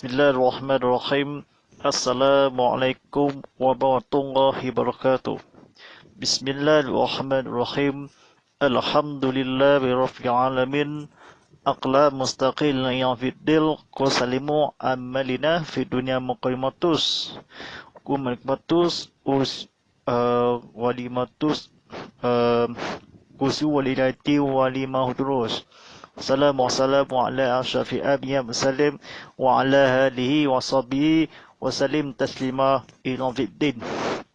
Bismillahirrahmanirrahim. Assalamualaikum warahmatullahi wabarakatuh. Bismillahirrahmanirrahim. Alhamdulillahirabbil alamin. Aqla mustaqil yang fiddil qusalimu amalina fi dunya muqimmatus. Kumatus walimatus kusu walidati walimahudurus. Assalamualaikum ala asyafi abiyya wasallim wa ala alihi wa sahbihi wasallim taslima ila fiddin.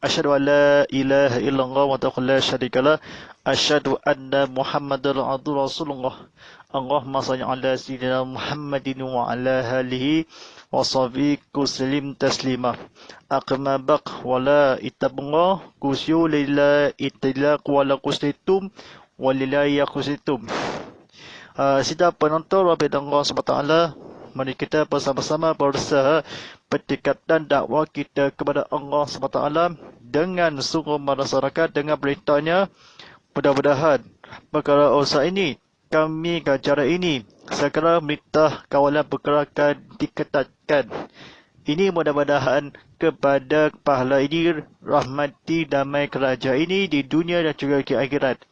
Asyhadu an la ilaha illallah wa la syarikalah. Asyhadu anna Muhammadar Rasulullah. Allahumma shalli ala sayyidina Muhammadin wa ala alihi wa sahbihi kusallim taslima. Aqma baq wa la itabqa kusyu lila itilaq wa la kusitum wa lillahi yakusitum. Sidang penonton Rabbi Allah SWT, mari kita bersama-sama berusaha pentingkatan dakwah kita kepada Allah SWT dengan sungguh masyarakat dengan beritanya. Mudah-mudahan perkara usaha ini, kami dengan cara ini, segera merintah kawalan pergerakan diketatkan. Ini mudah-mudahan kepada pahala ini, rahmati damai kerajaan ini di dunia dan juga di akhirat.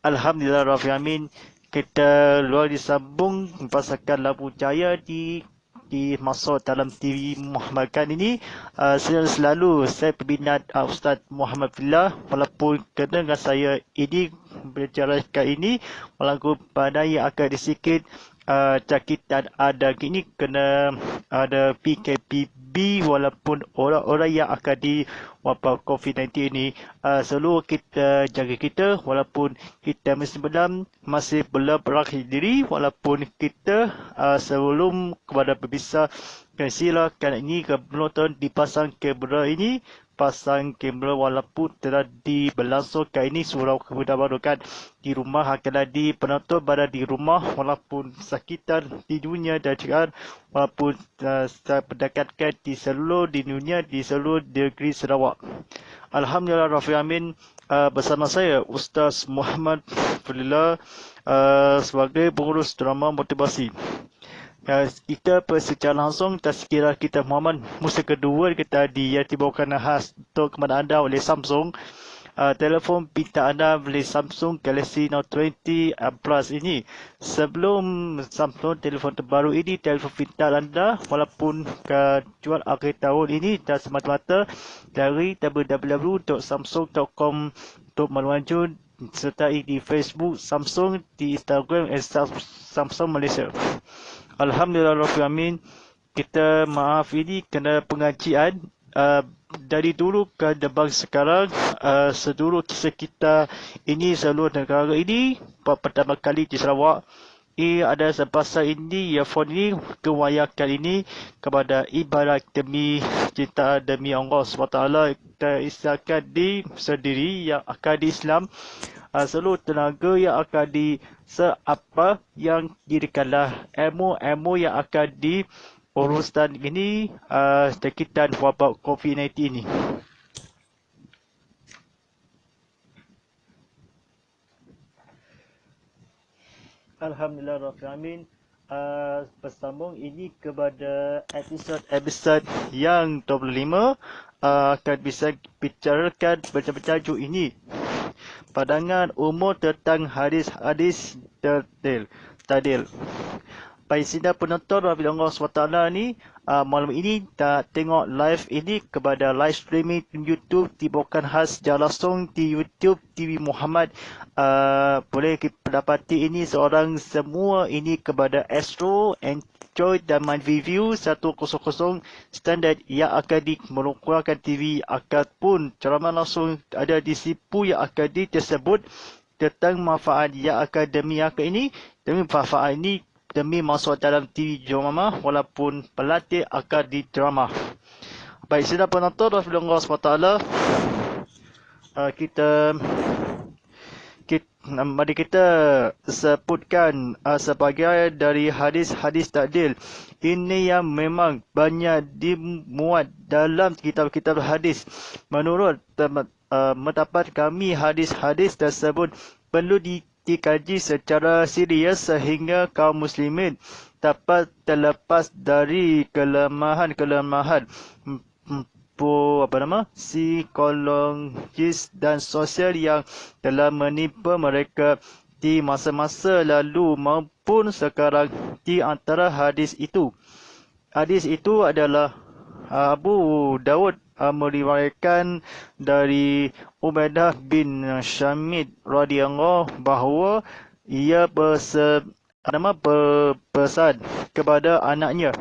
Alhamdulillah Rabbil Alamin. Kita luar disambung pasakan lampu cahaya di masuk dalam TV Muhammad Kan ini. Selalu saya peminat Ustaz Muhammad Fillah, walaupun kena dengan saya ini berbicara kali ini walaupun pada yang akan disikit cakitan ada kini kena ada PKPB, walaupun orang-orang yang akan diwabak COVID-19 ini selalu kita jaga kita, walaupun kita masih belum berakhir diri, walaupun kita sebelum kepada pemirsa silakan ini ke penonton dipasang kamera ini, pasang kamera walaupun telah diberlangsungkan ini surau kemudahan di rumah akan di penonton berada di rumah walaupun sakitan di dunia dan juga walaupun saya berdekatkan di seluruh di dunia, di seluruh negeri Sarawak. Alhamdulillah Rabbil Alamin, bersama saya Ustaz Muhammad Fillah sebagai pengurus drama motivasi. Kita secara langsung tazkirah kita Muhammad musim kedua kita dibawakan khas untuk kepada anda oleh Samsung. Telefon pintar anda oleh Samsung Galaxy Note 20 Plus ini. Sebelum Samsung telefon terbaru ini, telefon pintar anda walaupun jual akhir tahun ini dan semata-mata dari www.samsung.com untuk meluanjur sertai di Facebook Samsung, di Instagram dan Samsung Malaysia. Alhamdulillah Rabbil Alamin. Kita maaf ini kena pengajian dari dulu ke depan sekarang, seluruh kisah kita ini seluruh negara ini pertama kali di Sarawak. Ini ada sebasa ini earphone ini kewayakan ini kepada ibarat demi cinta demi Allah SWT. Kita istilahkan di sendiri yang akan di Islam, seluruh tenaga yang akan di seapa yang dirikanlah ilmu yang akan di urusan ini sekitar wabak COVID-19 ini. Alhamdulillah Rabbil Alamin. Bersambung ini kepada episod yang 25 akan bisa bicarakan bertajuk ini, pandangan umum tentang hadis-hadis tadil. Baik, sidang penonton Rabbi Allah SWT ni, malam ini tak tengok live ini kepada live streaming YouTube dibawakan khas secara langsung di YouTube TV Muhammad. Boleh kita dapati ini seorang semua ini kepada Astro Enjoy dan Mind Review 100 standard yang akan mengeluarkan TV akan pun ceramah langsung ada di sipu yang akan tersebut tentang manfaat yang akademi yang ini, demi manfaat ini demi masuk dalam TV drama walaupun pelatih akan di drama. Baik, sidang penonton Rasulullah SWT, mari kita sebutkan sebagai dari hadis-hadis takdil. Ini yang memang banyak dimuat dalam kitab-kitab hadis. Menurut mendapat kami hadis-hadis tersebut perlu dikaji secara serius sehingga kaum muslimin dapat terlepas dari kelemahan-kelemahan psikologis dan sosial yang telah menimpa mereka di masa-masa lalu maupun sekarang. Di antara hadis itu adalah Abu Dawud meriwayatkan dari Ubaidah bin Syamid radhiyallahu bahawa ia berpesan kepada anaknya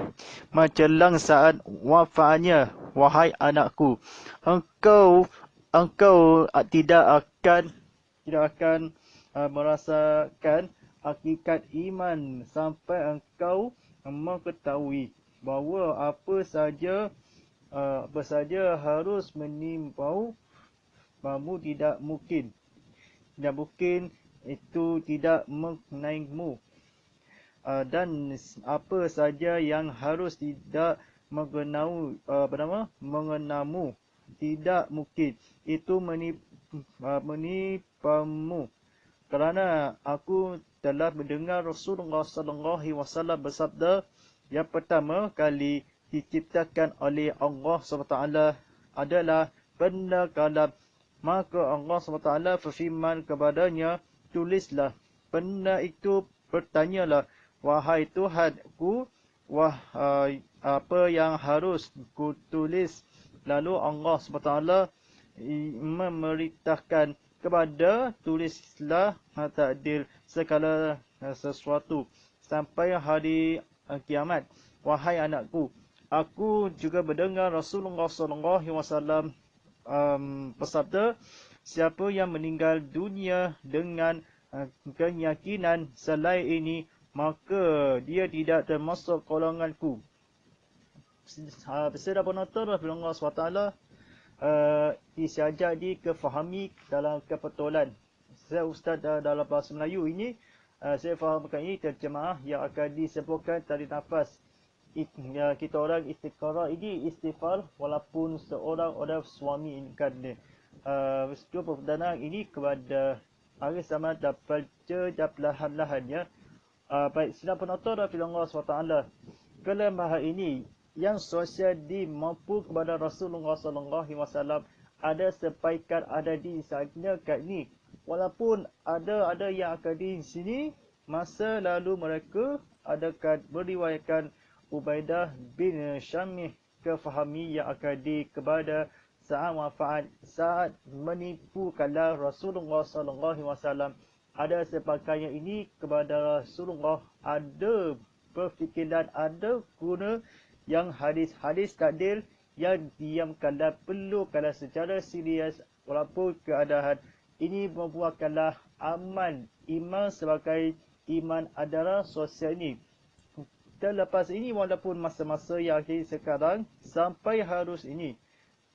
menjelang saat wafatnya, "Wahai anakku, engkau tidak akan merasakan hakikat iman sampai engkau mengetahui bahawa apa saja harus menimpau kamu tidak mungkin itu tidak mengenaimu, dan apa saja yang harus tidak mengenamu tidak mungkin itu menimpamu, kerana aku telah mendengar Rasulullah sallallahu alaihi wasallam bersabda, yang pertama kali diciptakan oleh Allah SWT adalah benda kalam. Maka Allah SWT berfirman kepadanya, tulislah. Benda itu bertanyalah, wahai Tuhanku, apa yang harus ku tulis? Lalu Allah SWT memerintahkan kepada, tulislah takdir segala sesuatu sampai hari kiamat. Wahai anakku, aku juga mendengar Rasulullah SAW bersabda, siapa yang meninggal dunia dengan keyakinan selain ini, maka dia tidak termasuk golonganku. Bersama penonton Allah SWT disiajak dikefahami dalam kebetulan. Saya Ustaz dalam bahasa Melayu ini, saya fahamkan ini terjemah yang akan disebutkan tadi nafas. Kita orang istiqarah ini istighfar walaupun seorang suami ini kan. Sebuah perbudanan ini kepada hari zaman dan baca dan perlahan-lahan ya. Baik, sidang penonton Allah SWT. Kelemahan ini yang sosial dimampu kepada Rasulullah SAW ada sepaikan ada di sana kat ni. Walaupun ada yang akan di sini, masa lalu mereka adakan beriwayatkan Ubaidah bin Syamih kefahami yang akan kepada saat wafat, saat menipu kala Rasulullah SAW. Ada sepakaian ini kepada Rasulullah, ada berfikiran, ada guna yang hadis-hadis takdir yang diam kala perlu kala secara serius walaupun keadaan ini membuatkanlah aman iman sebagai iman adalah sosial ini. Terlepas ini walaupun masa-masa yang sekarang sampai harus ini,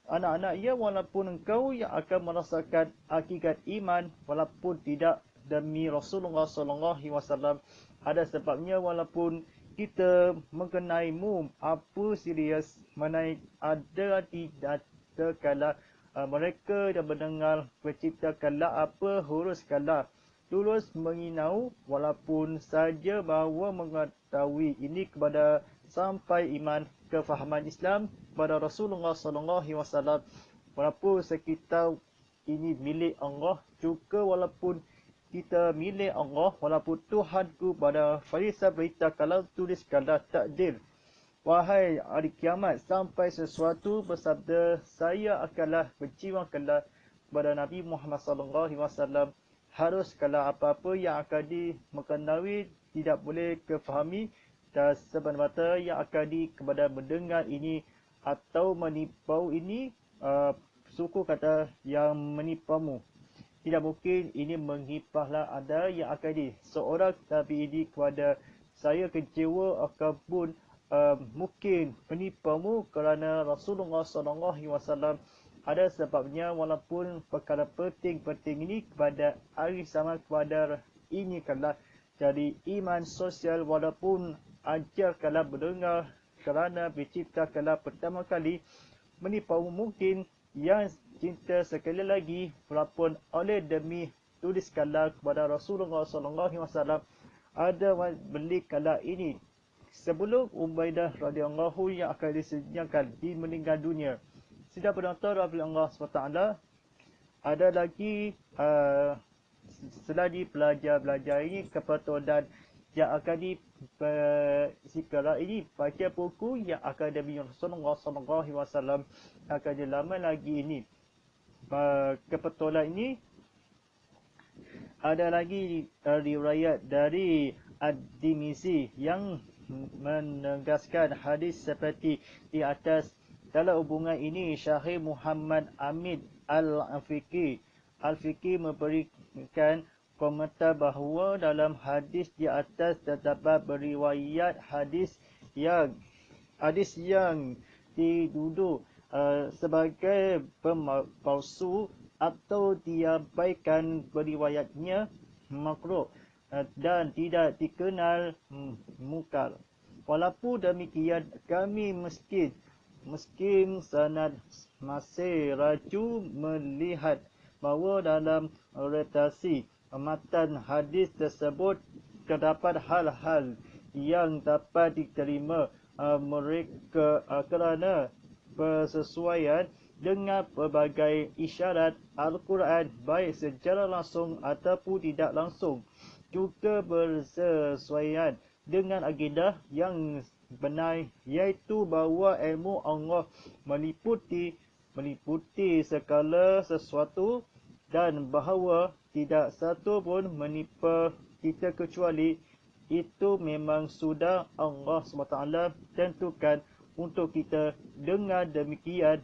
anak-anak ya, walaupun engkau yang akan merasakan hakikat iman walaupun tidak demi Rasulullah SAW, ada sebabnya walaupun kita mengenaimu apa serius mengenai ada tidak kala mereka dah mendengar pencipta kala apa hurus kala tulus menginau walaupun saja bahawa mengetahui ini kepada sampai iman kefahaman Islam kepada Rasulullah SAW, walaupun sekitar ini milik Allah juga, walaupun kita milik Allah, walaupun Tuhanku pada Farisah berita kalau tulis kala takdir, wahai hari kiamat sampai sesuatu bersabda, saya akanlah berjiwang kala kepada Nabi Muhammad SAW. Harus kala apa-apa yang akan dimengenai tidak boleh kefahami dan semata-mata yang akan kepada mendengar ini atau menipau ini, suku kata yang menipamu. Tidak mungkin ini menghipahlah ada yang akan seorang Nabi ini kepada saya kecewa akabun mungkin menipamu kerana Rasulullah SAW ada sebabnya, walaupun perkara penting-penting ini kepada hari zaman kepada ini kala jadi iman sosial, walaupun ajar kala mendengar kerana dicipta kala pertama kali menipamu mungkin yang cinta sekali lagi walaupun oleh demi tuliskanlah kepada Rasulullah SAW ada beli kala ini sebelum Ubaidah radhiyallahu yang akan disenyapkan di meninggal dunia. Sudah penonton Allah SWT, ada lagi selagi belajar ini kebetulan yang akan sekarang ini baca buku yang Akademi Rasulullah SAW akan lama lagi ini. Kebetulan ini ada lagi riwayat dari Ad-Dimisi yang menegaskan hadis seperti di atas. Dalam hubungan ini Syekh Muhammad Amin Al-Fiqi memberikan komentar bahawa dalam hadis di atas terdapat beriwayat hadis yang dituduh sebagai palsu atau diabaikan beriwayatnya makruh dan tidak dikenal mungkar. Walaupun demikian, kami miskin sanad masih raju melihat bahawa dalam orientasi matan hadis tersebut terdapat hal-hal yang dapat diterima mereka kerana bersesuaian dengan pelbagai isyarat Al-Quran baik secara langsung ataupun tidak langsung, juga bersesuaian dengan agenda yang benar, iaitu bahawa ilmu Allah meliputi segala sesuatu dan bahawa tidak satu pun menimpa kita kecuali itu memang sudah Allah SWT tentukan untuk kita. Dengan demikian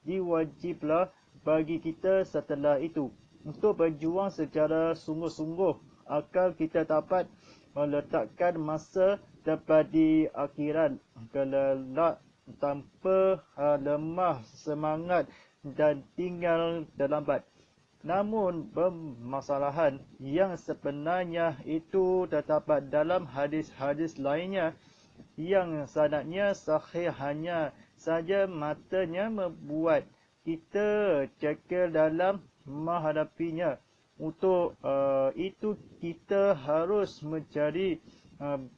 diwajiblah bagi kita setelah itu untuk berjuang secara sungguh-sungguh agar kita dapat meletakkan masa depan di akhirat kelak tanpa lemah semangat dan tinggal terlambat. Namun permasalahan yang sebenarnya itu terdapat dalam hadis-hadis lainnya yang sanadnya sahih, hanya saja matanya membuat kita cekal dalam menghadapinya. Untuk itu kita harus mencari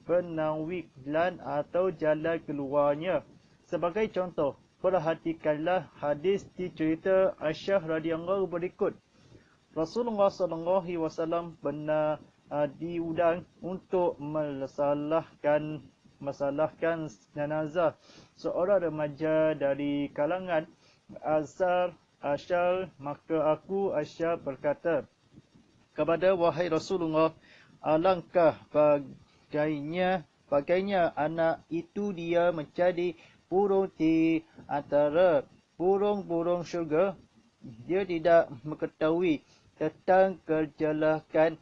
penawiklan atau jalan keluarnya. Sebagai contoh, perhatikanlah hadis dicerita Aisyah radhiyallahu berikut. Rasulullah SAW pernah diundang untuk masalahkan jenazah seorang remaja dari kalangan Ansar. Maka Aisyah berkata kepada wahai Rasulullah, alangkah bagainya anak itu dia menjadi burung di antara burung-burung syurga. Dia tidak mengetahui tentang kejelekan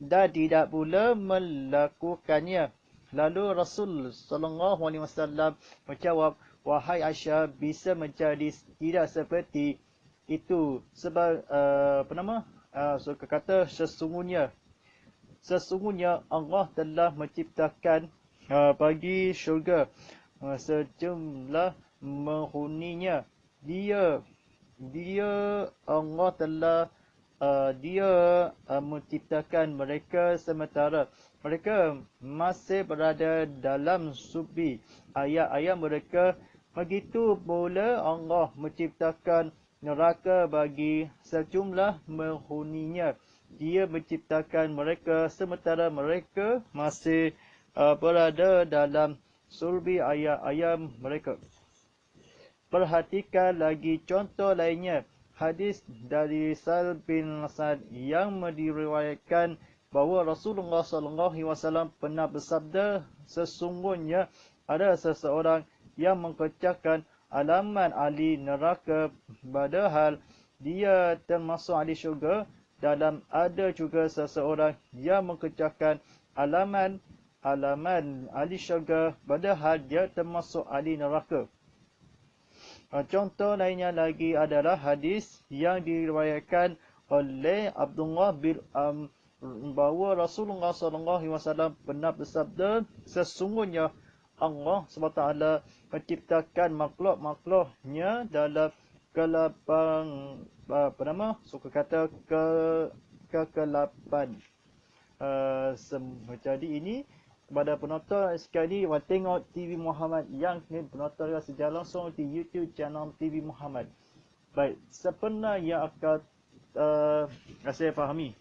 dan tidak pula melakukannya. Lalu Rasul SAW menjawab, wahai Aisyah, bisa menjadi tidak seperti itu. Sebab kata sesungguhnya Allah telah menciptakan bagi syurga sejumlah penghuninya. Allah telah menciptakan mereka sementara mereka masih berada dalam subhi ayat-ayat mereka. Begitu pula Allah menciptakan neraka bagi sejumlah penghuninya. Dia menciptakan mereka sementara mereka masih berada dalam sulbi ayat-ayat mereka. Perhatikan lagi contoh lainnya. Hadis dari Sal bin Sa'ad yang diriwayatkan bahawa Rasulullah SAW pernah bersabda, sesungguhnya ada seseorang yang mengerjakan alaman ahli neraka padahal dia termasuk ahli syurga, dan ada juga seseorang yang mengerjakan alaman ahli syurga padahal dia termasuk ahli neraka. Contoh lainnya lagi adalah hadis yang diriwayatkan oleh Abdullah bin bahawa Rasulullah SAW pernah bersabda, sesungguhnya Allah SWT menciptakan makhluk-makhluknya dalam kelapang apa nama? Suka kata kekelapan. Jadi ini kepada penonton sekali tengok TV Muhammad yang penonton secara langsung di YouTube channel TV Muhammad. Baik, sebenarnya yang akan saya fahami.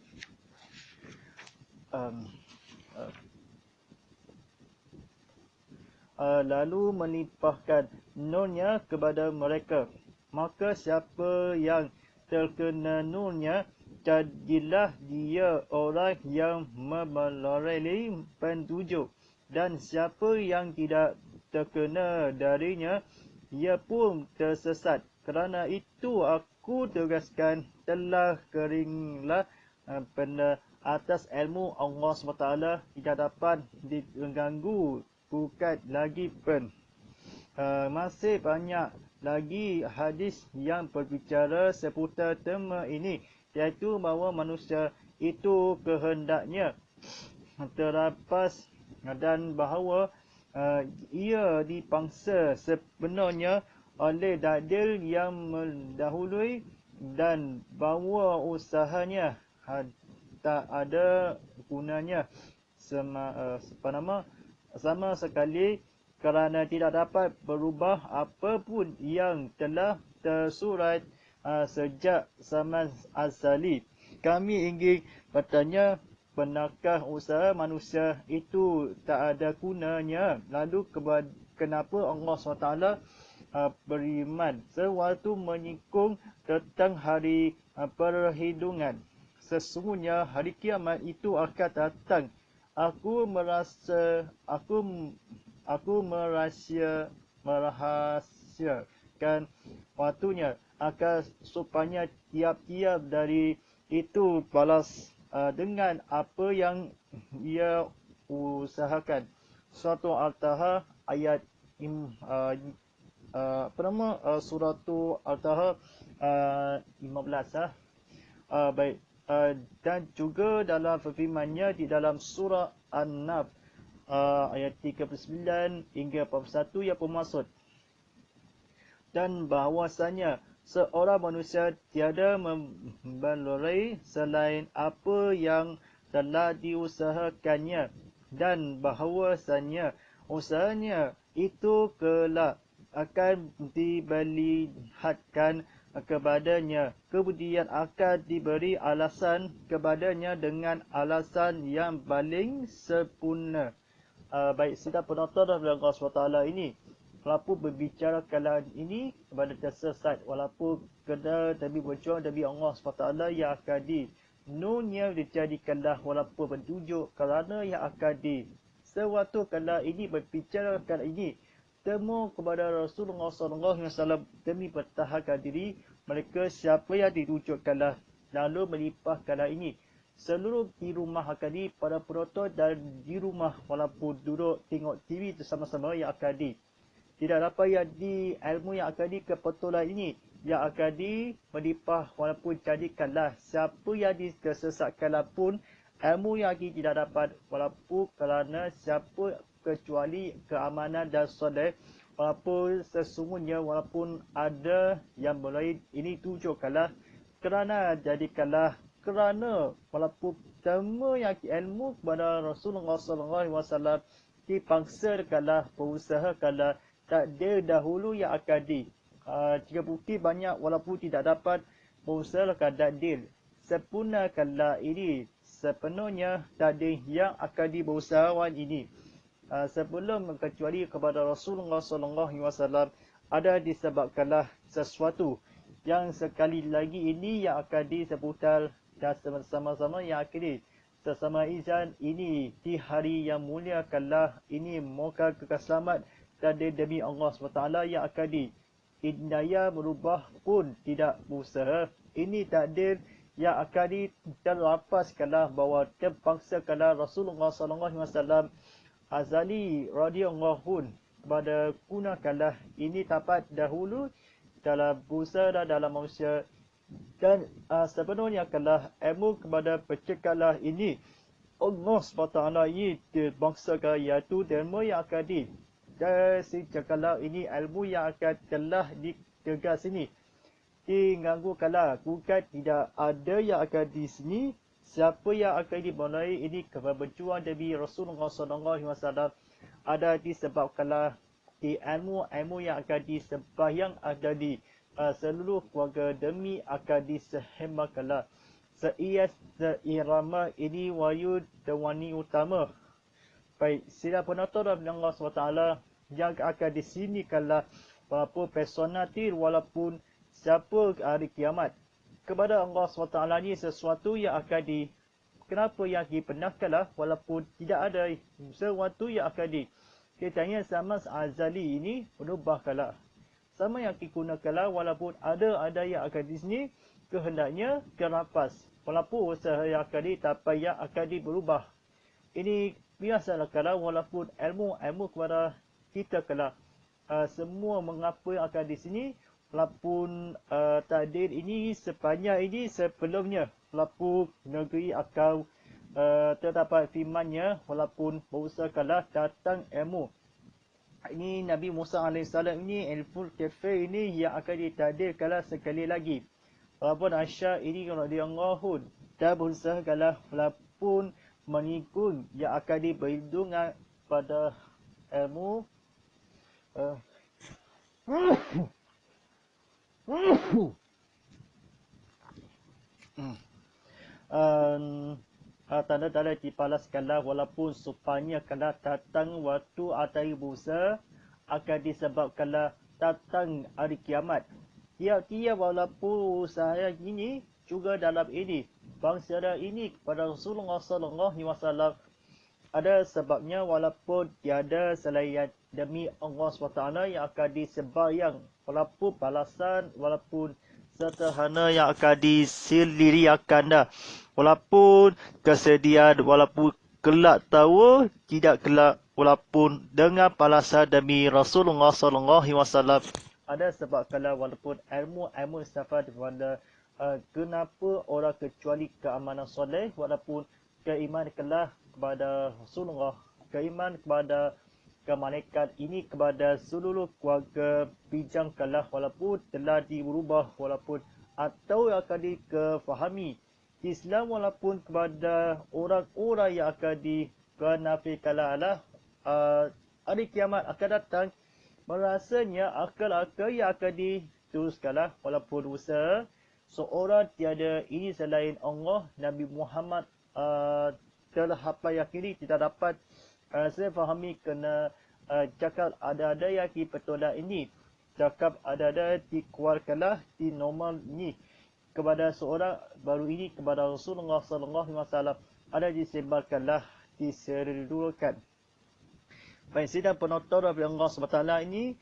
Lalu melimpahkan nunnya kepada mereka. Maka siapa yang terkena nunnya, jadilah dia orang yang memeloreli petunjuk. Dan siapa yang tidak terkena darinya, ia pun tersesat. Kerana itu aku tegaskan telah keringlah benda atas ilmu Allah SWT tidak dapat diganggu bukan lagi pun. Masih banyak lagi hadis yang berbicara seputar tema ini, iaitu bahawa manusia itu kehendaknya terlepas dan bahawa ia dipangsa sepenuhnya oleh takdir yang mendahului dan bahawa usahanya tak ada gunanya sama sekali kerana tidak dapat berubah apapun yang telah tersurat sejak zaman azali. Kami ingin bertanya, benarkah usaha manusia itu tak ada gunanya? Lalu kenapa Allah SWT beriman sewaktu menyinggung tentang hari perhitungan? Sesungguhnya hari kiamat itu akan datang. Aku merahasiakan waktunya akan supaya tiap-tiap dari itu balas dengan apa yang ia usahakan. Surah Al-Taha ayat Surah Al-Taha 15. Baik. Dan juga dalam firman-Nya di dalam surah An-Naf ayat 39 hingga 41 yang bermaksud, dan bahawasanya seorang manusia tiada membaloi selain apa yang telah diusahakannya, dan bahawasanya usahanya itu kelak akan dibalihatkan kepadanya, kemudian akan diberi alasan kepadanya dengan alasan yang paling sempurna. Baik, sedang penonton dan Allah SWT ini walaupun berbicara kalangan ini kepada tersesat, walaupun kena demi berjuang demi Allah SWT yang akan nunnya dijadikanlah walaupun petunjuk kerana yang akan sewaktu kala ini berbicara kala ini temu kepada Rasulullah SAW demi pertahankan diri mereka siapa yang dirujukkanlah, lalu melimpah kala ini seluruh di rumah akadi pada penonton dan di rumah walaupun duduk tengok TV bersama-sama yang akadi tidak dapat yang di ilmu yang akadi kebetulan ini yang akadi melimpah walaupun jadikanlah siapa yang tersesatkanlah pun ilmu yang akadi tidak dapat walaupun kerana siapa kecuali keamanan dan soleh. Walaupun sesungguhnya walaupun ada yang mulai ini tunjukkanlah kerana jadikanlah kerana walaupun tema yang ilmu kepada Rasulullah SAW dipaksakanlah berusahakanlah takdir dahulu yang akadi. Jika bukti banyak walaupun tidak dapat berusahakan takdir sempurnakanlah ini sepenuhnya takdir yang akadi berusahawan ini. Sebelum kecuali kepada Rasulullah SAW ada disebabkanlah sesuatu yang sekali lagi ini yang akan disebutal dan sama-sama yang akhir sesama izan ini di hari yang mulia kallah ini moga kekal selamat dan demi Allah SWT yang akan hidayah berubah pun tidak berusaha ini takdir yang akan terlepas kallah bahawa terpaksa kallah Rasulullah SAW azali radhiyallahu pada gunakanlah ini dapat dahulu dalam busa dan dalam manusia dan sepenuhnya kalah ilmu kepada percakapan ini Allah SWT ini dibangsakan iaitu ilmu yang akan dan si cakalah ini ilmu yang akan telah ditegas ini diganggu kalah. Bukan tidak ada yang akan di sini. Siapa yang akan dimulai ini keberjuang Nabi Rasulullah SAW ada disebabkanlah di ilmu yang akan disembahyang ada di seluruh keluarga demi akan disehemakanlah. Seirama ini wahyu dewani utama. Baik, sila penonton Allah SWT yang akan di sini kalau walaupun personatir walaupun siapa hari kiamat. Kepada Allah SWT ni sesuatu yang akan kenapa yang dibenarkanlah walaupun tidak ada sesuatu yang akan kita tanya sama azali ini berubahkanlah. Sama yang digunakanlah walaupun ada yang akan di sini kehendaknya kerampas. Walaupun usaha yang akan tapi yang akan berubah. Ini biasalah kalau walaupun ilmu kepada kita kalau semua mengapa yang akan di sini walaupun takdir ini sepanjang ini sebelumnya walaupun negeri akan terdapat firmannya walaupun berusahakanlah datang ilmu. Ini Nabi Musa AS ini ilmu kafir ini yang akan ditakdirkanlah sekali lagi. Walaupun Aisyah ini radhiyallahu dan berusahakanlah walaupun mengikut yang akan diperlindungan pada ilmu tanda-tanda dipalaskanlah walaupun supaya kala datang waktu atau busa akan disebabkanlah datang hari kiamat. Tiap-tiap walaupun saya ini juga dalam ini bangsa ini kepada Rasulullah SAW ada sebabnya walaupun tiada selain demi Allah SWT yang akan disembahyang walaupun balasan walaupun sederhana yang akan disiliriakan dah walaupun kesediaan walaupun kelak tahu tidak kelak walaupun dengan balasan demi Rasulullah SAW ada sebab kalau walaupun ilmu sifat daripada kenapa orang kecuali keamanan soleh walaupun keiman kelah kepada Rasulullah keiman kepada ke malaikat ini kepada seluruh keluarga bijang kalah walaupun telah diubah walaupun atau yang akan dikefahami Islam walaupun kepada orang-orang yang akan dikenafikanlah hari kiamat akan datang merasanya akal-akal yang akan diteruskanlah walaupun dosa seorang tiada ini selain Allah Nabi Muhammad telah hafal yakini tidak dapat saya fahami kena cakap ada-ada yang dipetolak ini cakap ada-ada dikeluarkanlah di normal ini kepada seorang baru ini kepada Rasulullah SAW ada disebarkanlah diseluruhkan. Baik, sidang penonton Allah SWT ini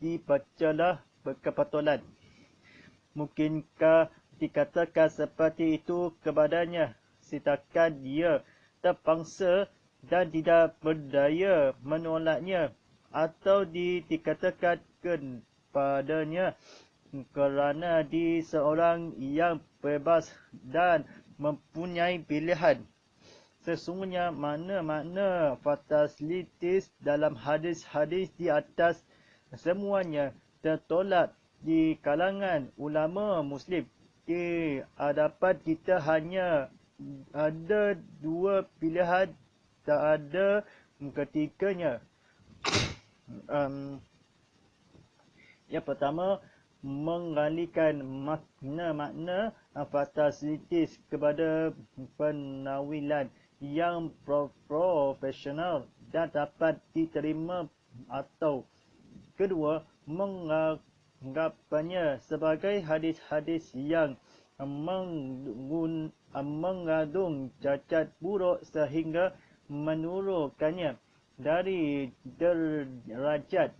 dibacalah berkepatulan. Mungkinkah dikatakan seperti itu kepadanya sedangkan dia terpaksa dan tidak berdaya menolaknya atau dikatakan kepadanya kerana di seorang yang bebas dan mempunyai pilihan. Sesungguhnya makna-makna fatasilitis dalam hadis-hadis di atas semuanya tertolak di kalangan ulama muslim. Di hadapan kita hanya ada dua pilihan, tak ada ketiganya. Yang pertama, mengalihkan makna-makna fatasilitis kepada penawilan yang profesional dan dapat diterima atau kedua menganggapnya sebagai hadis-hadis yang mengandung cacat buruk sehingga menurunkannya dari derajat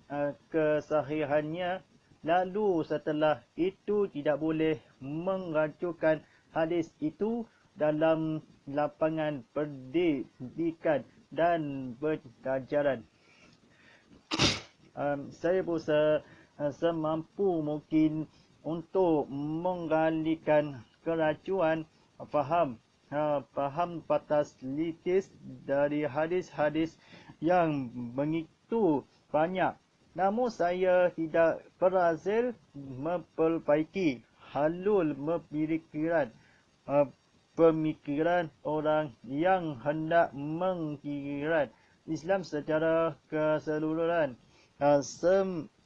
kesahihannya lalu setelah itu tidak boleh mengajukan hadis itu dalam lapangan pendidikan dan pengajaran. Saya berusaha semampu mungkin untuk mengalihkan keracuan faham fatasilitis dari hadis-hadis yang begitu banyak. Namun saya tidak berhasil memperbaiki halul pemikiran orang yang hendak mengkira Islam secara keseluruhan.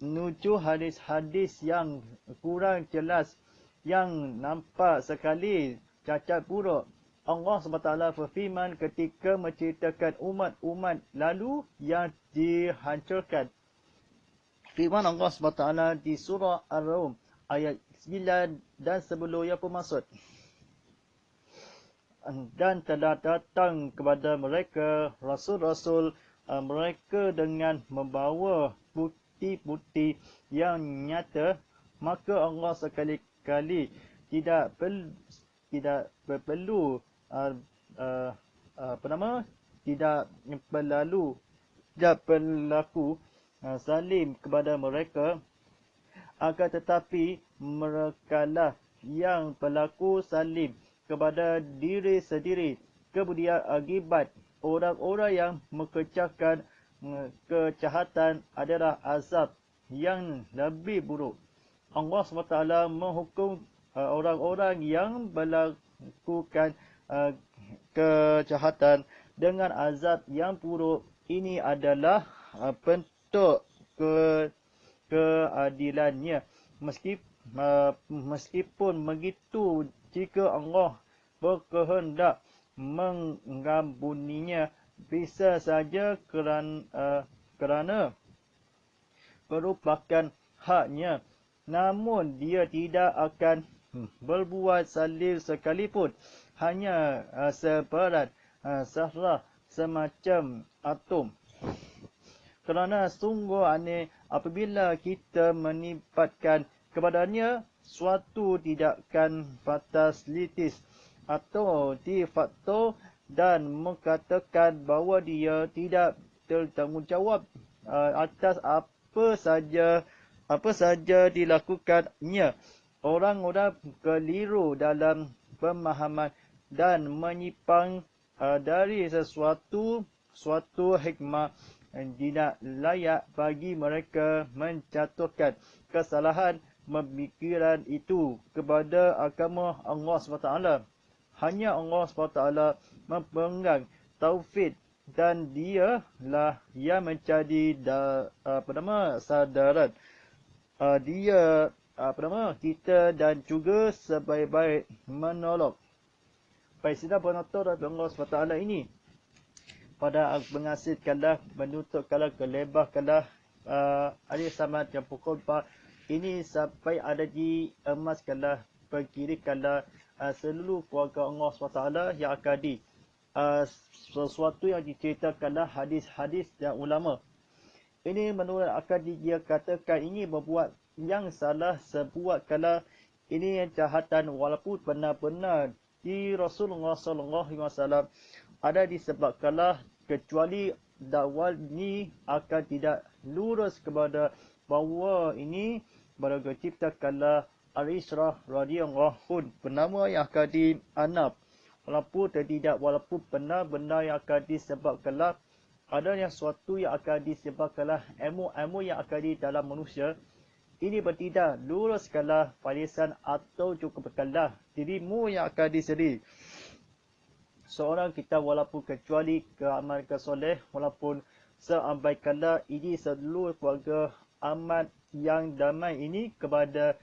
Menuju hadis-hadis yang kurang jelas, yang nampak sekali cacat buruk. Allah SWT berfirman ketika menceritakan umat-umat lalu yang dihancurkan. Firman Allah SWT di surah Ar-Rum ayat 9 dan sebelumnya pun maksud. Dan telah datang kepada mereka rasul-rasul mereka dengan membawa bukti-bukti yang nyata, maka Allah sekali-kali tidak berlaku zalim kepada mereka, akan tetapi merekalah yang berlaku zalim kepada diri sendiri. Kemudian akibat orang-orang yang mengerjakan kejahatan adalah azab yang lebih buruk. Allah SWT menghukum orang-orang yang melakukan kejahatan dengan azab yang buruk. Ini adalah bentuk keadilannya. Meskipun begitu, jika Allah berkehendak mengampuninya, bisa saja kerana merupakan haknya. Namun dia tidak akan berbuat zalim sekalipun, hanya seberat zarah semacam atom. Kerana sungguh aneh apabila kita menibatkan kepadanya suatu tindakan fatalitis atau de facto dan mengatakan bahawa dia tidak bertanggungjawab atas apa saja dilakukannya. Orang-orang keliru dalam pemahaman dan menyimpang dari suatu hikmah. Tidak layak bagi mereka menjatuhkan kesalahan pemikiran itu kepada agama Allah SWT. Hanya Allah SWT memegang taufik, dan dialah yang menjadi sadaran kita dan juga sebaik-baik menolong. Baik, sedang penonton Allah SWT ini pada mengasihkanlah, menuntutkanlah, kelebahkanlah adik sahabat yang pukul 4 ini sampai ada di emaskanlah, berkirikanlah seluruh keluarga Allah SWT yang akadi. Sesuatu yang diceritakanlah hadis-hadis dan ulama. Ini menurut akadi dia katakan ini berbuat yang salah sebuatkanlah ini kejahatan, walaupun benar-benar di Rasulullah SAW ada disebabkanlah, kecuali dakwah ini akan tidak lurus kepada bahawa ini bahawa ciptakanlah Al-Israh radhiyallahu bernama yang akan dianab. Walaupun benar-benar yang akan disebabkanlah adanya suatu yang akan disebabkanlah ilmu yang akan di dalam manusia. Ini bertindak luruskanlah parisan atau cukupkanlah dirimu yang akan disedi. Seorang kita walaupun kecuali keamal kesoleh, walaupun seambaikanlah ini seluruh keluarga amat yang damai ini kepada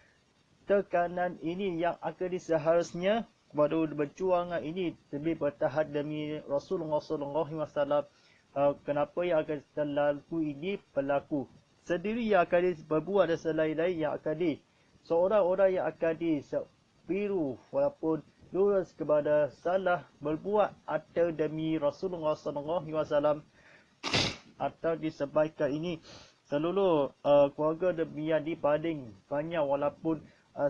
tekanan ini yang akan seharusnya kepada berjuang ini demi bertahan demi Rasulullah SAW. Kenapa yang akan terlalu ini berlaku sendiri yang akan berbuat dan selain-lain yang akan seorang-orang yang akan sebiru walaupun lurus kepada salah berbuat atau demi Rasulullah SAW atau disebabkan ini seluruh keluarga demikian dibanding banyak walaupun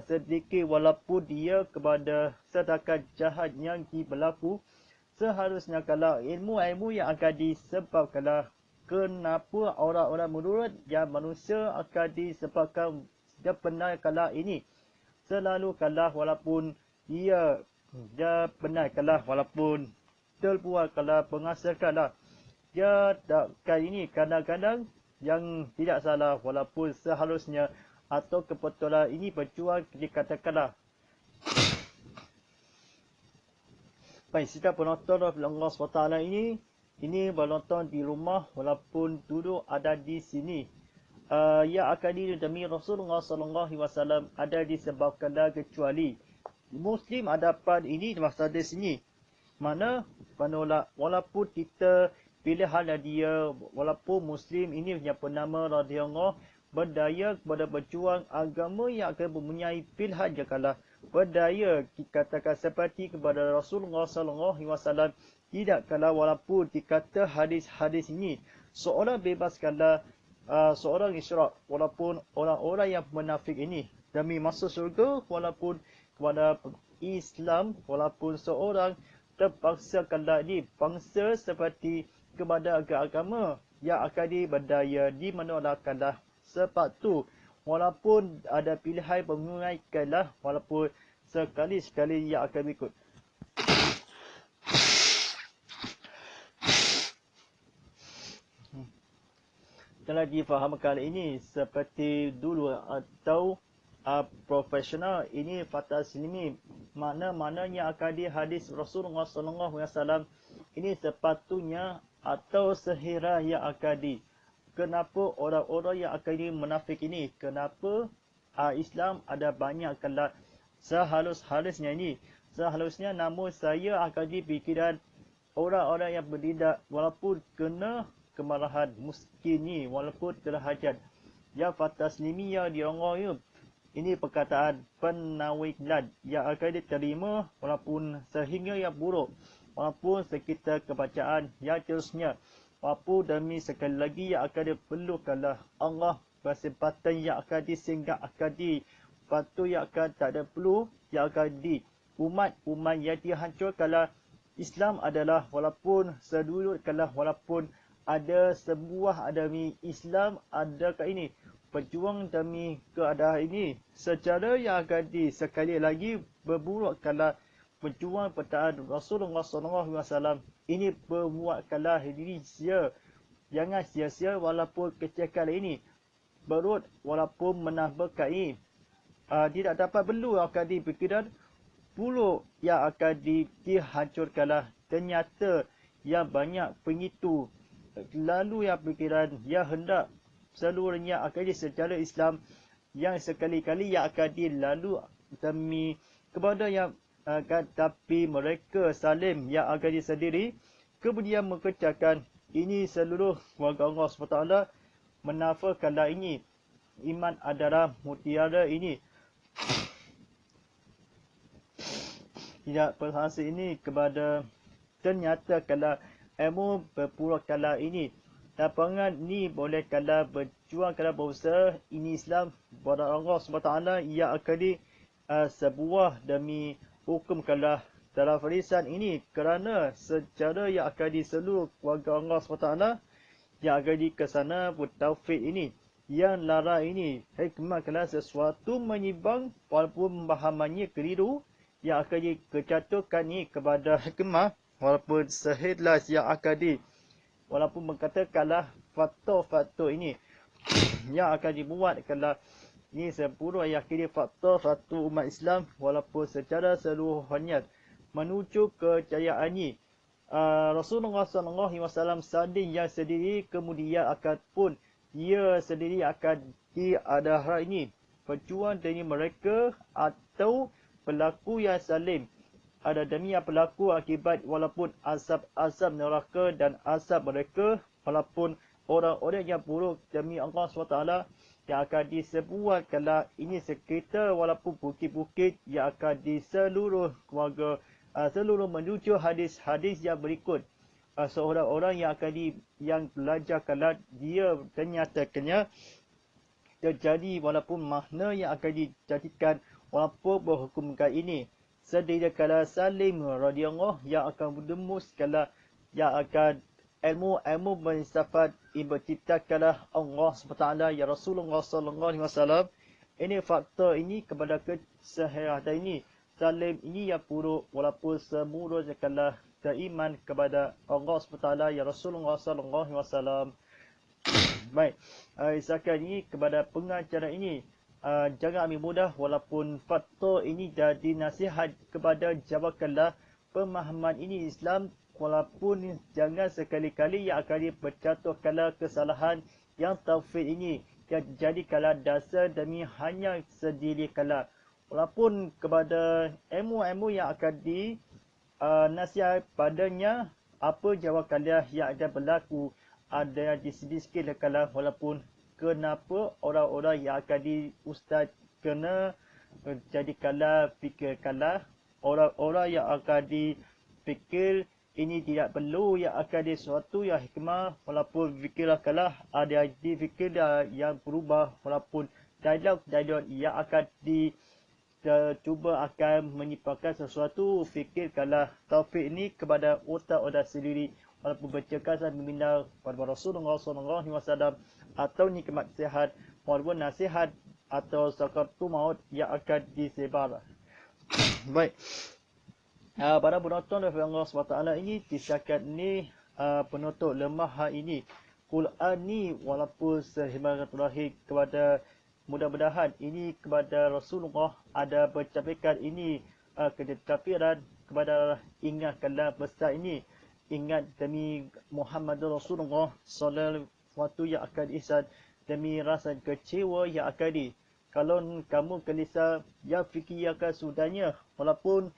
sedikit walaupun dia kepada sedangkan jahat yang berlaku. Seharusnya kalau ilmu-ilmu yang akan disebabkanlah kenapa orang-orang menurut yang manusia akan disebabkan dia benar kalah ini selalu kalah walaupun dia benar kalah walaupun terbuat kalah menghasilkanlah dia takkan ini kadang-kadang yang tidak salah walaupun seharusnya atau kebetulan ini berjuang dikatakanlah Baik, setiap penonton Allah SWT ini penonton di rumah walaupun duduk ada di sini. Ya akadi demi Rasulullah SAW ada disebabkan kecuali Muslim ada pada ini masa di sini. Mana penolak walaupun kita pilihan dia walaupun Muslim ini punya penama radhiyallahu berdaya kepada berjuang agama yang akan mempunyai pilihan jikalau berdaya dikatakan seperti kepada Rasulullah SAW tidak kalau walaupun dikata hadis-hadis ini seorang bebaskanlah seorang isyarat walaupun orang-orang yang munafik ini demi masuk surga walaupun kepada Islam walaupun seorang terpaksa kalau ini bangsa seperti kepada agama yang akan berdaya di menolakkanlah sepatu walaupun ada pilihan menguraikanlah walaupun sekali-sekali yang akan ikut. Telah difahamkan ini seperti dulu atau profesional ini fatah silmi mana-mana yang akan di hadis Rasulullah SAW ini sepatutnya atau sehira yang akan di. Kenapa orang-orang yang akan di munafik ini? Kenapa Islam ada banyak kelas sehalus-halusnya ini? Sehalusnya namun saya akan dipikiran orang-orang yang bertindak walaupun kena kemarahan miskin ni walaupun terhajat. Ya fataslimi ya diorang ini perkataan penawilan yang akan diterima walaupun sehingga yang buruk. Walaupun sekitar kebacaan yang terusnya. Walaupun demi sekali lagi yang akan diperlukanlah Allah kesempatan yang akan disinggah akan di. Patu yang akan tak ada perlu yang akan di. Umat yang dihancurkanlah Islam adalah walaupun sedulurkanlah walaupun ada sebuah demi Islam adakah ini berjuang demi keadaan ini secara yang akan di sekali lagi berburukkanlah berjuang pertahanan Rasulullah SAW ini berbuatkanlah diri sia jangan sia-sia walaupun kecelakaan ini berut walaupun menambahkan tidak dapat perlu akan dipikiran puluh yang akan dihancurkanlah ternyata yang banyak pengitu lalu yang pikiran yang hendak seluruhnya akan secara Islam yang sekali-kali yang akan dilalu demi kepada yang akan tapi mereka salim yang akan sendiri kemudian mengerjakan ini seluruh warga Allah SWT menafikanlah ini iman adalah mutiara ini tidak berhasil ini kepada ternyata kalau ilmu berpura kala ini lapangan ni boleh kala berjuang kala berusaha ini Islam kepada Allah SWT ia akan di sebuah demi hukum kala dalam farisan ini kerana secara yang akan di seluruh warga Allah SWT yang akan di kesana bertaufik ini yang lara ini hikmah kala sesuatu menyimbang walaupun pemahamannya keliru yang akan dikecatukan ini kepada hikmah walaupun sehidlah yang akadi walaupun berkatakanlah faktor-faktor ini yang akan dibuat kalau ini sepuluh yakini faktor-faktor umat Islam walaupun secara seluruhnya menuju kejayaan ini Rasulullah SAW sendiri kemudian akan pun ia sendiri akan diada hari ini perjuang dari mereka atau pelaku yang salim ada demi yang berlaku akibat walaupun azab neraka dan azab mereka walaupun orang-orang yang buruk demi Allah SWT yang akan disebuat kalau ini sekitar walaupun bukit-bukit yang akan di seluruh keluarga seluruh menuju hadis-hadis yang berikut seorang orang yang akan yang belajar kalau dia ternyatakannya terjadi walaupun makna yang akan dijadikan walaupun berhukumkan ini sedih kala salim radhiyallahu yang akan berdemus kala yang akan ilmu bersifat berciptakanlah Allah SWT ya Rasulullah SAW ini faktor ini kepada kesehatan ini salim ini yang buruk walaupun semula kala beriman kepada Allah SWT ya Rasulullah SAW baik isakan ini kepada pengajaran ini jangan ambil mudah walaupun faktor ini jadi nasihat kepada jawakanlah pemahaman ini Islam, walaupun jangan sekali-kali yang akan berjatuh kala kesalahan yang taufik ini yang jadi kala dasar demi hanya sendiri kala. Walaupun kepada ilmu-ilmu yang akan nasihat padanya, apa jawab kalian yang ada berlaku ada di sedikit kala, walaupun kenapa orang-orang yang akan ustaz kena jadi kala fikir kala, orang-orang yang akan dipikir ini tidak perlu yang akan di suatu yang hikmah, walaupun fikirlah kala ada difikir yang berubah, walaupun dialog-dialog yang akan cuba akan menyimpangkan sesuatu, fikirkanlah taufik ini kepada otak otak sendiri, walaupun bercakapan membina kepada Rasulullah SAW atau nikmat sihat, walaupun nasihat atau sakaratul maut yang akan disebar. Baik. Para penonton dari Allah SWT ini, disyakat ni penutup lemah ini. Quran ni walaupun sehingga terakhir kepada mudah-mudahan ini kepada Rasulullah ada bercapai ini ketetapiran kepada ingatkanlah besar ini, ingat demi Muhammad Rasulullah sallallahu waktu yang akan ihsan, demi rasa kecewa yang akan kalau kamu gelisah ya fikirkan sudahnya, walaupun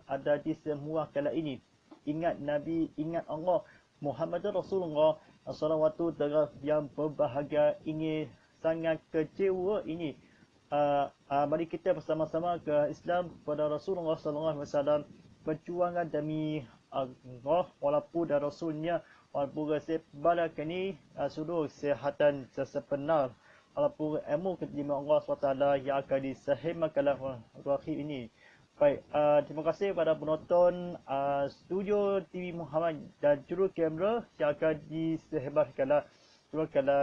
ada di semua kala ini, ingat Nabi, ingat Allah Muhammad Rasulullah sallallahu yang berbahagia ingin sangat kecewa ini. Mari kita bersama-sama ke Islam kepada Rasulullah SAW, perjuangan demi Allah walaupun dan Rasulnya, walaupun sebalak ini suruh kesihatan sesebenar, walaupun ilmu keterima Allah SWT yang akan disahihkan rahim ini. Baik, terima kasih kepada penonton studio TV Muhammad dan juru kamera yang akan disahihkan kalau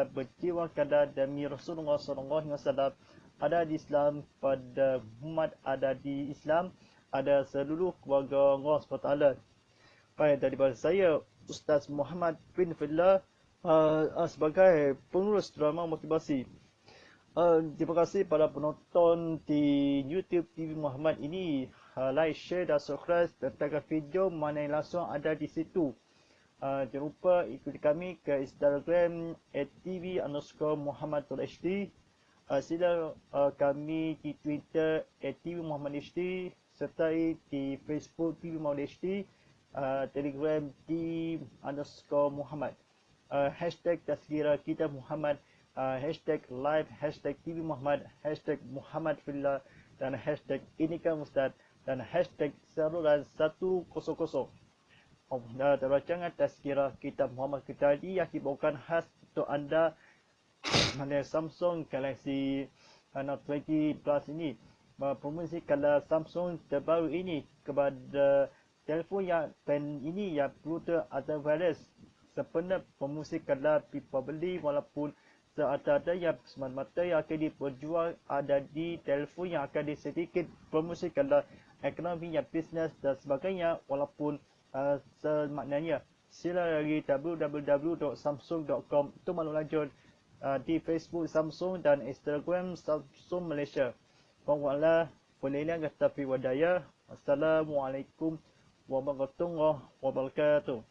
berjiwa kada demi Rasulullah SAW, ada di Islam, pada umat ada di Islam, ada seluruh keluarga Allah SWT. Baik, daripada saya Ustaz Muhammad bin Fillah sebagai pengurus drama motivasi. Terima kasih pada penonton di YouTube TV Muhammad ini. Like, share dan subscribe tentang video mana yang langsung ada di situ. Jangan lupa ikuti kami ke Instagram @tv_muhammad.hd. Sila kami di Twitter @tvmuhammadhd, sertai di Facebook TV Muhammad HD, Telegram @t_muhammad, hashtag Tazkirah Kitab Muhammad, hashtag live, hashtag TV Muhammad, hashtag Muhammad Fillah, dan hashtag Inikah Ustaz, dan hashtag saluran 100. Rancangan Tazkirah Kitab Muhammad kita yang dibawakan khas untuk anda oleh Samsung Galaxy Note 20 Plus ini. Promosi kalau Samsung terbaru ini kepada telefon yang pen ini yang Bluetooth atau wireless. Sebenarnya promosi kalau pipa beli, walaupun ada yang semata-mata yang akan diperjual ada di telefon yang akan disediakan promosi kalau ekonomi yang bisnes dan sebagainya, walaupun semaknanya sila lagi www.samsung.com untuk maklum lanjut di Facebook Samsung dan Instagram Samsung Malaysia. Wallah bolehlah kata fi wadaya. Assalamualaikum warahmatullahi wabarakatuh.